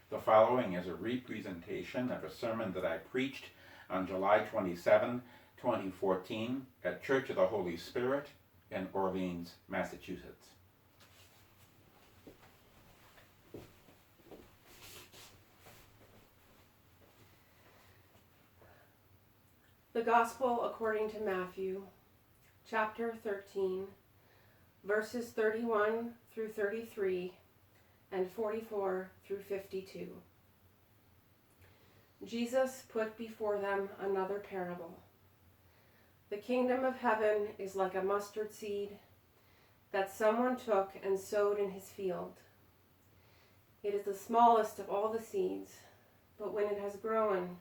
The following is a representation of a sermon that I preached on July 27, 2014 at Church of the Holy Spirit in Orleans, Massachusetts. The Gospel according to Matthew, chapter 13, verses 31 through 33 and 44 through 52. Jesus put before them another parable. The kingdom of heaven is like a mustard seed that someone took and sowed in his field. It is the smallest of all the seeds, but when it has grown,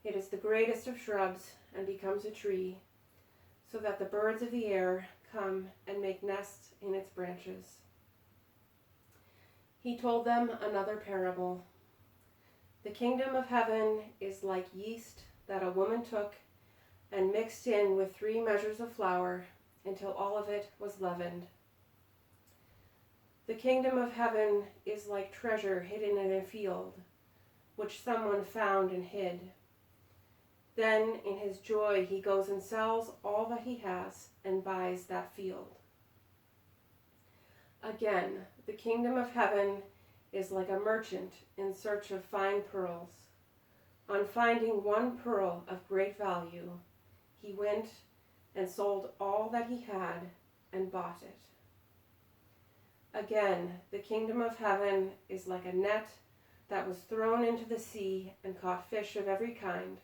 it is the greatest of shrubs and becomes a tree, so that the birds of the air come and make nests in its branches. He told them another parable. The kingdom of heaven is like yeast that a woman took and mixed in with 3 measures of flour until all of it was leavened. The kingdom of heaven is like treasure hidden in a field, which someone found and hid. Then, in his joy, he goes and sells all that he has and buys that field. Again, the kingdom of heaven is like a merchant in search of fine pearls. On finding one pearl of great value, he went and sold all that he had and bought it. Again, the kingdom of heaven is like a net that was thrown into the sea and caught fish of every kind.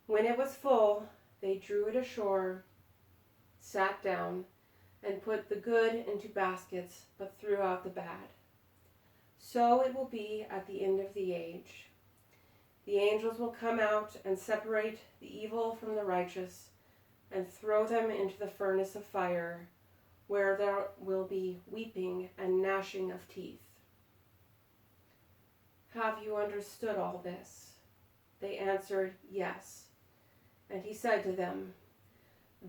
When it was full, they drew it ashore, sat down, and put the good into baskets, but threw out the bad. So it will be at the end of the age. The angels will come out and separate the evil from the righteous and throw them into the furnace of fire, where there will be weeping and gnashing of teeth. Have you understood all this? They answered, yes. And he said to them,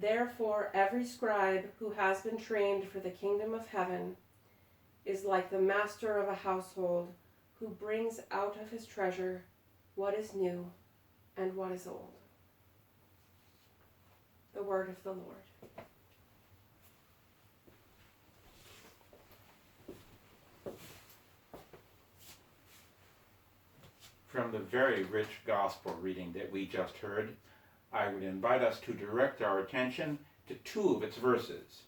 therefore every scribe who has been trained for the kingdom of heaven is like the master of a household who brings out of his treasure what is new and what is old. The word of the Lord. From the very rich gospel reading that we just heard, I would invite us to direct our attention to 2 of its verses.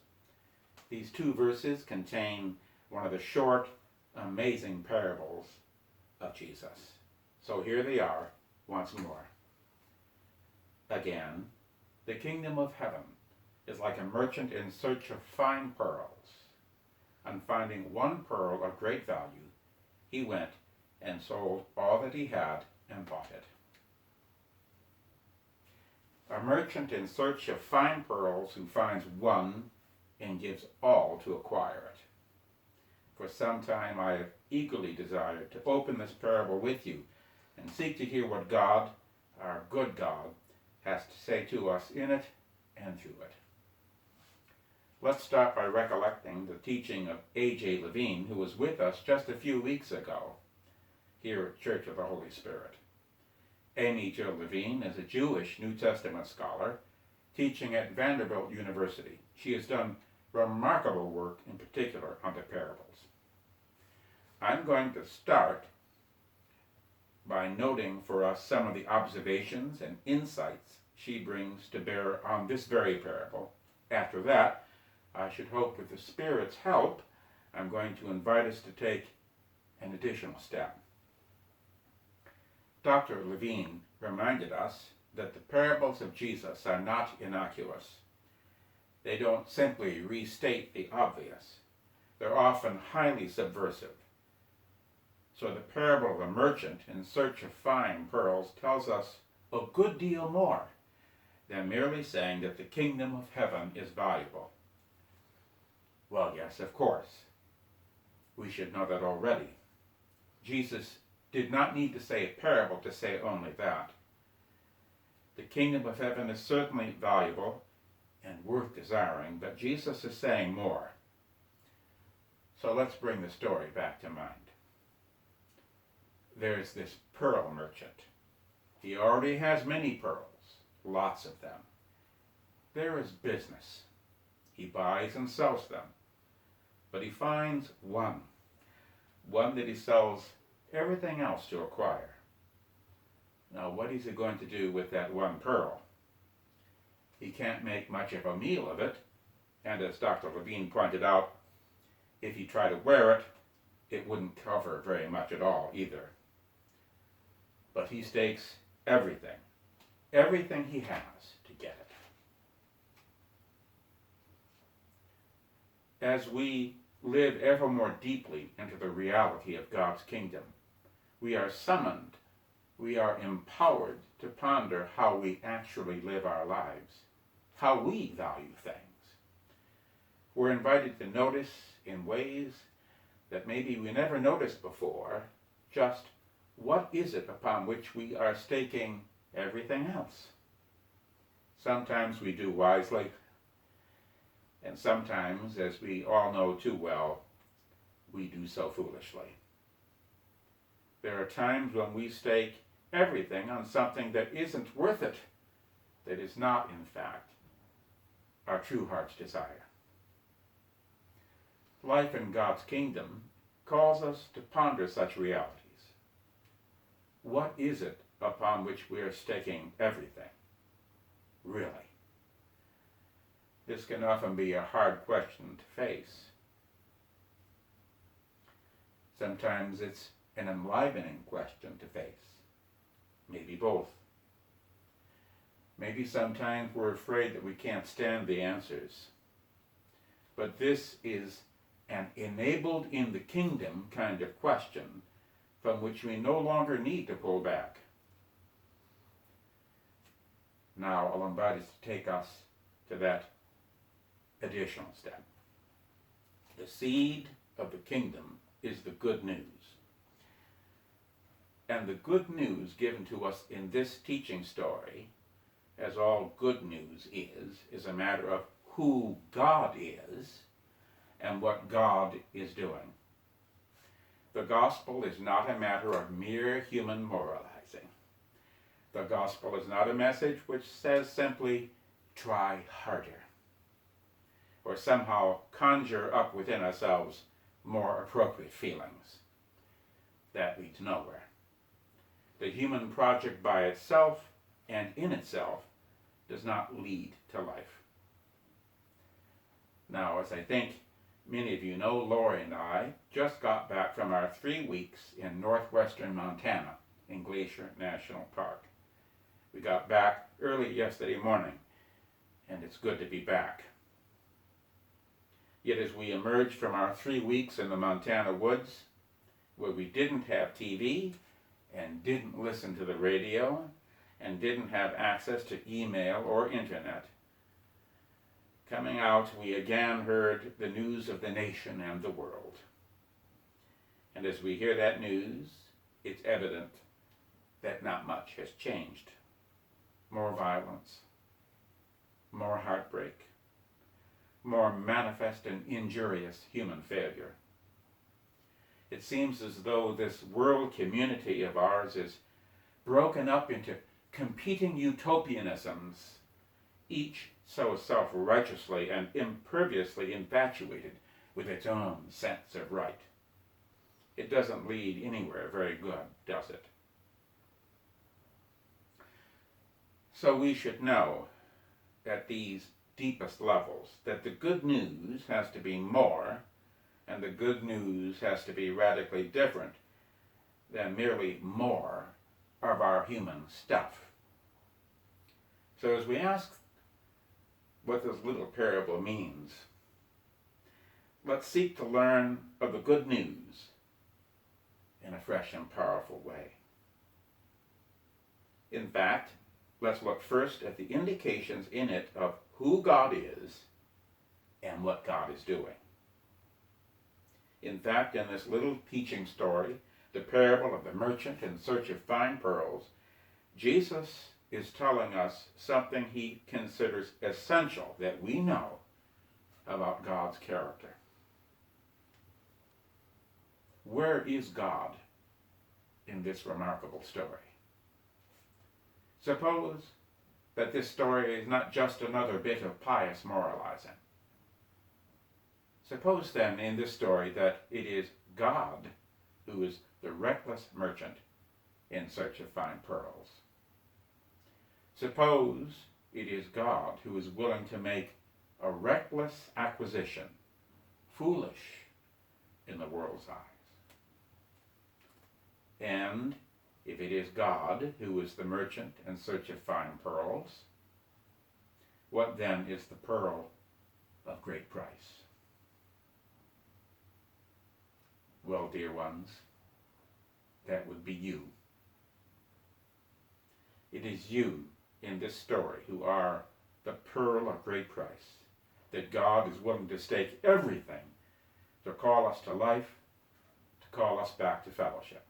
These 2 verses contain one of the short, amazing parables of Jesus. So here they are once more. Again, the kingdom of heaven is like a merchant in search of fine pearls. On finding one pearl of great value, he went and sold all that he had and bought it. A merchant in search of fine pearls who finds one and gives all to acquire it. For some time I have eagerly desired to open this parable with you and seek to hear what God, our good God, has to say to us in it and through it. Let's start by recollecting the teaching of A.J. Levine, who was with us just a few weeks ago here at Church of the Holy Spirit. Amy Jo Levine is a Jewish New Testament scholar teaching at Vanderbilt University. She has done remarkable work, in particular on the parables. I'm going to start by noting for us some of the observations and insights she brings to bear on this very parable. After that, I should hope with the Spirit's help, I'm going to invite us to take an additional step. Dr. Levine reminded us that the parables of Jesus are not innocuous. They don't simply restate the obvious. They're often highly subversive. So the parable of the merchant in search of fine pearls tells us a good deal more than merely saying that the kingdom of heaven is valuable. Well, yes, of course. We should know that already. Jesus did not need to say a parable to say only that. The kingdom of heaven is certainly valuable and worth desiring, but Jesus is saying more. So let's bring the story back to mind. there's this pearl merchant. He already has many pearls, lots of them. There is business. He buys and sells them. But he finds one that he sells everything else to acquire. Now, what is he going to do with that one pearl? He can't make much of a meal of it, and as Dr. Levine pointed out, if he tried to wear it, it wouldn't cover very much at all either. But he stakes everything he has to get it. As we live ever more deeply into the reality of God's kingdom, we are summoned, we are empowered to ponder how we actually live our lives, how we value things. We're invited to notice in ways that maybe we never noticed before, just what is it upon which we are staking everything else? Sometimes we do wisely, and sometimes, as we all know too well, we do so foolishly. There are times when we stake everything on something that isn't worth it, that is not, in fact, our true heart's desire. Life in God's kingdom calls us to ponder such realities. What is it upon which we are staking everything? Really? This can often be a hard question to face. Sometimes it's an enlivening question to face. Maybe both. Maybe sometimes we're afraid that we can't stand the answers. But this is an enabled in the kingdom kind of question from which we no longer need to pull back. Now I'll invite us to take us to that additional step. The seed of the kingdom is the good news. And the good news given to us in this teaching story, as all good news is a matter of who God is and what God is doing. The gospel is not a matter of mere human moralizing. The gospel is not a message which says simply, try harder, or somehow conjure up within ourselves more appropriate feelings. That leads nowhere. The human project by itself and in itself does not lead to life. Now, as I think many of you know, Lori and I just got back from our 3 weeks in northwestern Montana in Glacier National Park. We got back early yesterday morning, and it's good to be back. Yet as we emerged from our 3 weeks in the Montana woods, where we didn't have TV and didn't listen to the radio and didn't have access to email or internet, coming out, we again heard the news of the nation and the world. And as we hear that news, it's evident that not much has changed. More violence, more heartbreak, more manifest and injurious human failure. It seems as though this world community of ours is broken up into competing utopianisms, each so self-righteously and imperviously infatuated with its own sense of right. It doesn't lead anywhere very good, does it? So we should know at these deepest levels that the good news has to be more, and the good news has to be radically different than merely more of our human stuff. So as we ask what this little parable means, let's seek to learn of the good news in a fresh and powerful way. In fact, let's look first at the indications in it of who God is and what God is doing. In fact, in this little teaching story, the parable of the merchant in search of fine pearls, Jesus is telling us something he considers essential that we know about God's character. Where is God in this remarkable story. Suppose that this story is not just another bit of pious moralizing. Suppose then in this story that it is God who is the reckless merchant in search of fine pearls. Suppose it is God who is willing to make a reckless acquisition foolish in the world's eyes. And if it is God who is the merchant in search of fine pearls, what then is the pearl of great price? Well, dear ones, that would be you. It is you in this story who are the pearl of great price, that God is willing to stake everything to call us to life, to call us back to fellowship.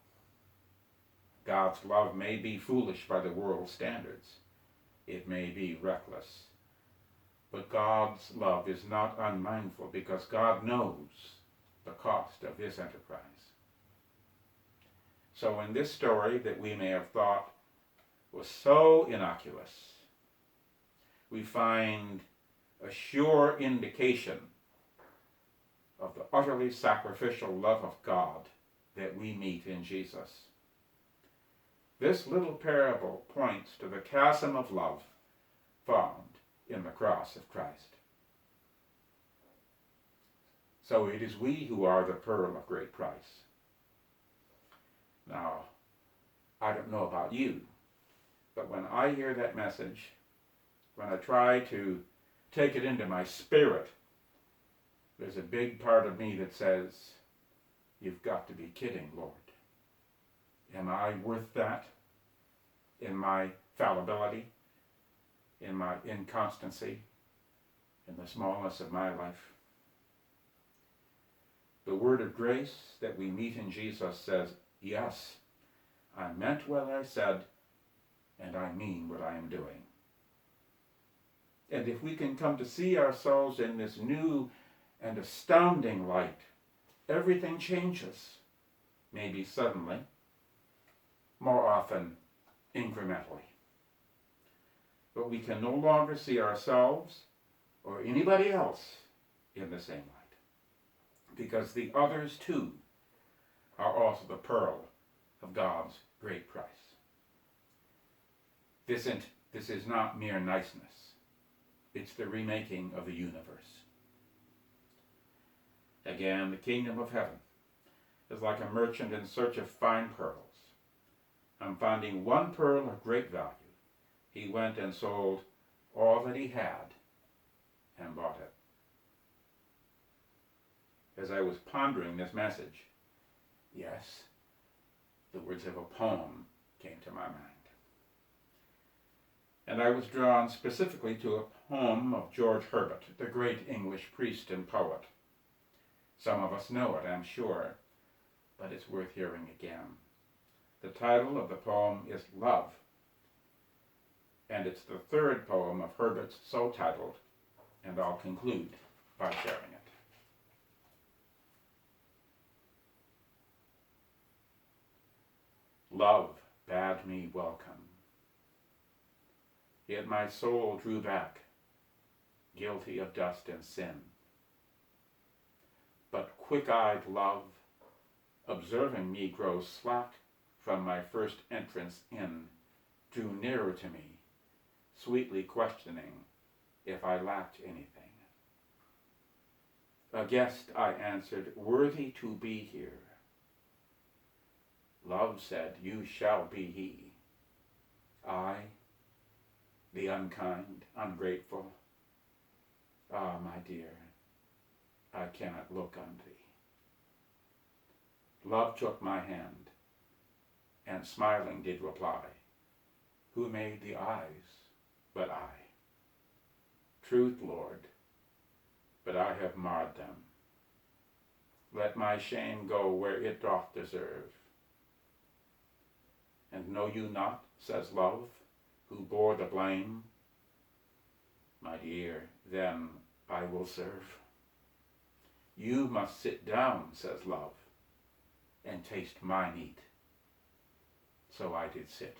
God's love may be foolish by the world's standards. It may be reckless. But God's love is not unmindful because God knows the cost of his enterprise. So in this story that we may have thought was so innocuous, we find a sure indication of the utterly sacrificial love of God that we meet in Jesus. This little parable points to the chasm of love found in the cross of Christ. So it is we who are the pearl of great price. Now, I don't know about you, but when I hear that message, when I try to take it into my spirit, there's a big part of me that says, you've got to be kidding, Lord. Am I worth that? In my fallibility, in my inconstancy, in the smallness of my life? The word of grace that we meet in Jesus says, yes, I meant what I said, and I mean what I am doing. And if we can come to see ourselves in this new and astounding light, everything changes, maybe suddenly, more often incrementally. But we can no longer see ourselves or anybody else in the same light, because the others too are also the pearl of God's great price. This is not mere niceness. It's the remaking of the universe. Again, the kingdom of heaven is like a merchant in search of fine pearls. On finding one pearl of great value, he went and sold all that he had and bought it. As I was pondering this message, yes, the words of a poem came to my mind. And I was drawn specifically to a poem of George Herbert, the great English priest and poet. Some of us know it, I'm sure, but it's worth hearing again. The title of the poem is Love, and it's the third poem of Herbert's so titled, and I'll conclude by sharing it. Love bade me welcome, yet my soul drew back, guilty of dust and sin. But quick-eyed love, observing me grow slack from my first entrance in, drew nearer to me, sweetly questioning if I lacked anything. A guest, I answered, worthy to be here. Love said, you shall be he. I, the unkind, ungrateful, ah, my dear, I cannot look on thee. Love took my hand, and smiling did reply, who made the eyes but I? Truth, Lord, but I have marred them. Let my shame go where it doth deserve. And know you not, says love, who bore the blame? My dear, then I will serve. You must sit down, says love, and taste my meat. So I did sit.